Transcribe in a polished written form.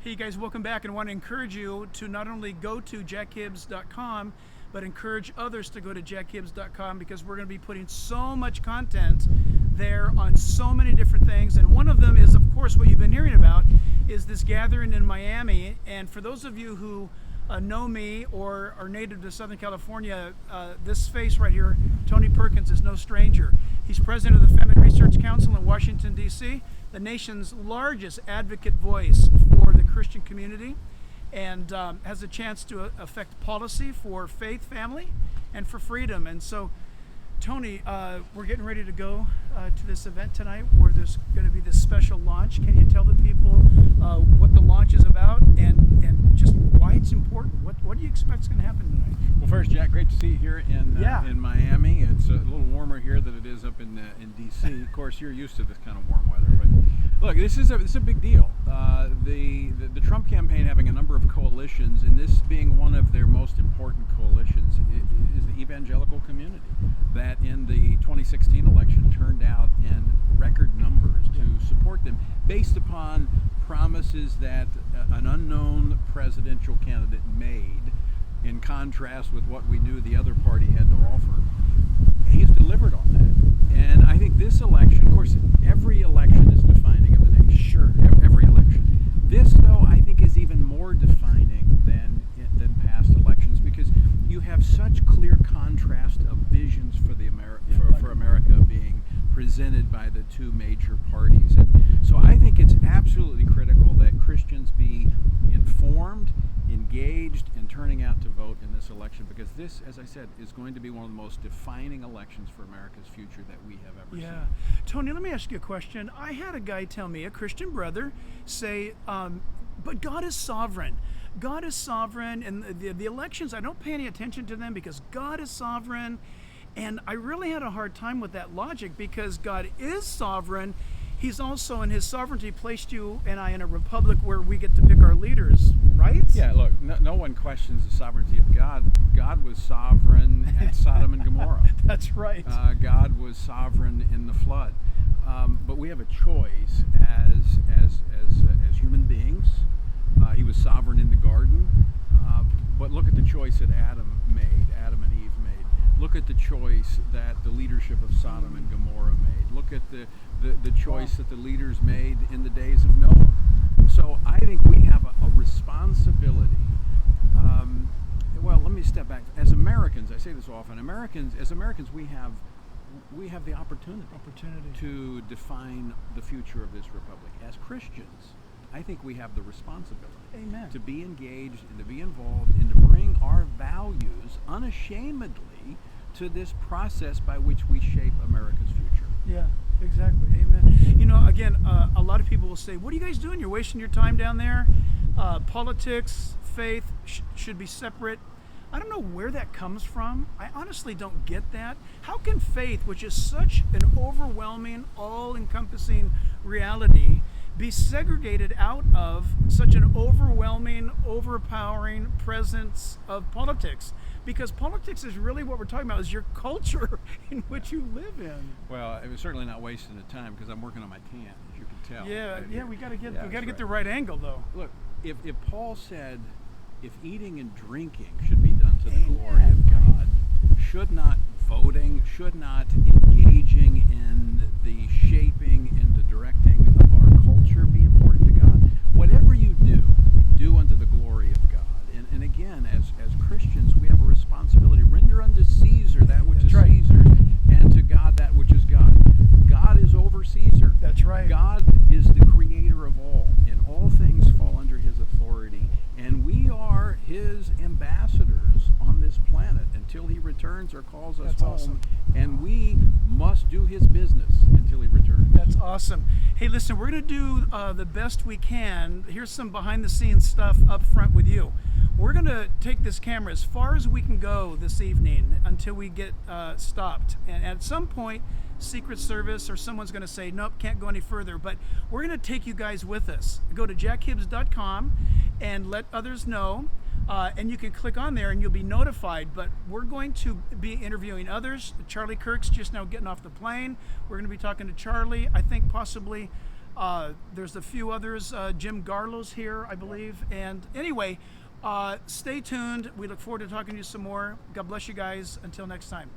Hey guys, welcome back, and I want to encourage you to not only go to jackhibbs.com, but encourage others to go to jackhibbs.com, because we're going to be putting so much content there on so many different things. And one of them is, of course, what you've been hearing about is this gathering in Miami. And for those of you who know me or are native to Southern California, this face right here, Tony Perkins, is no stranger. He's president of the Family Research Council in Washington, D.C., the nation's largest advocate voice for the Christian community, and has a chance to affect policy for faith, family, and for freedom. And so, Tony, we're getting ready to go to this event tonight where there's going to be this special launch. Can you tell the people what the launch is about and just why it's important? What do you expect is going to happen tonight? Well, first, Jack, great to see you here in Miami. It's a little warmer here than it is up in D.C. Of course, you're used to this kind of warm weather, but look, this is a big deal. The Trump campaign having a number of coalitions, and this being one of their most important coalitions, is the evangelical community that in the 2016 election turned out in record numbers to support them based upon promises that an unknown presidential candidate made, in contrast with what we knew the other party had to offer. He's delivered on that. And I think this election, of course, every election is defining of the nation. Sure, every election. This, though, I think is even more defining than past elections, because you have such clear contrast of visions for for America being presented by the two major parties. And so I think it's absolutely critical that Christians be informed, engaged, and turning out to vote in this election, because this, as I said, is going to be one of the most defining elections for America's future that we have ever seen. Tony, let me ask you a question. I had a guy tell me, a Christian brother, say, but God is sovereign. God is sovereign, and the elections, I don't pay any attention to them because God is sovereign. And I really had a hard time with that logic, because God is sovereign. He's also, in his sovereignty, placed you and I in a republic where we get to pick our leaders, right? Yeah, look, no one questions the sovereignty of God. God was sovereign at Sodom and Gomorrah. That's right. God was sovereign in the flood. But we have a choice as human beings. He was sovereign in the garden. But look at the choice that Adam and Eve made. Look at the choice that the leadership of Sodom and Gomorrah made. Look at the choice that the leaders made in the days of Noah. So I think we have a responsibility. Well, let me step back. As Americans, I say this often, as Americans, we have the opportunity to define the future of this republic. As Christians, I think we have the responsibility to be engaged and to be involved and to bring our values unashamedly to this process by which we shape America's future. Yeah, exactly. Amen. You know, again, a lot of people will say, what are you guys doing? You're wasting your time down there. Politics, faith should be separate. I don't know where that comes from. I honestly don't get that. How can faith, which is such an overwhelming, all-encompassing reality, be segregated out of such an overwhelming, overpowering presence of politics? Because politics is really what we're talking about, is your culture in which you live in. Well, it was certainly not wasting the time, because I'm working on my tan, as you can tell. Yeah, we got to get the right angle, though. Look, if Paul said, if eating and drinking should be done to the glory of God, should not voting, should not engaging in the shaping and the directing of our culture be important to God? Whatever you do unto the glory of God. And again, as Christians, we have a responsibility. Render unto Caesar that which is Caesar's, and to God that which is God. God is over Caesar. That's right. God is the creator of all, and all things fall under his authority. And we are his ambassadors on this planet until he returns or calls us home. Awesome. And we must do his business until he returns. That's awesome. Hey, listen, we're going to do the best we can. Here's some behind-the-scenes stuff up front with you. We're going to take this camera as far as we can go this evening until we get stopped. And at some point, Secret Service or someone's going to say, nope, can't go any further. But we're going to take you guys with us. Go to jackhibbs.com and let others know. And you can click on there and you'll be notified. But we're going to be interviewing others. Charlie Kirk's just now getting off the plane. We're going to be talking to Charlie. I think possibly There's a few others. Jim Garlow's here, I believe. And anyway, stay tuned. We look forward to talking to you some more. God bless you guys. Until next time.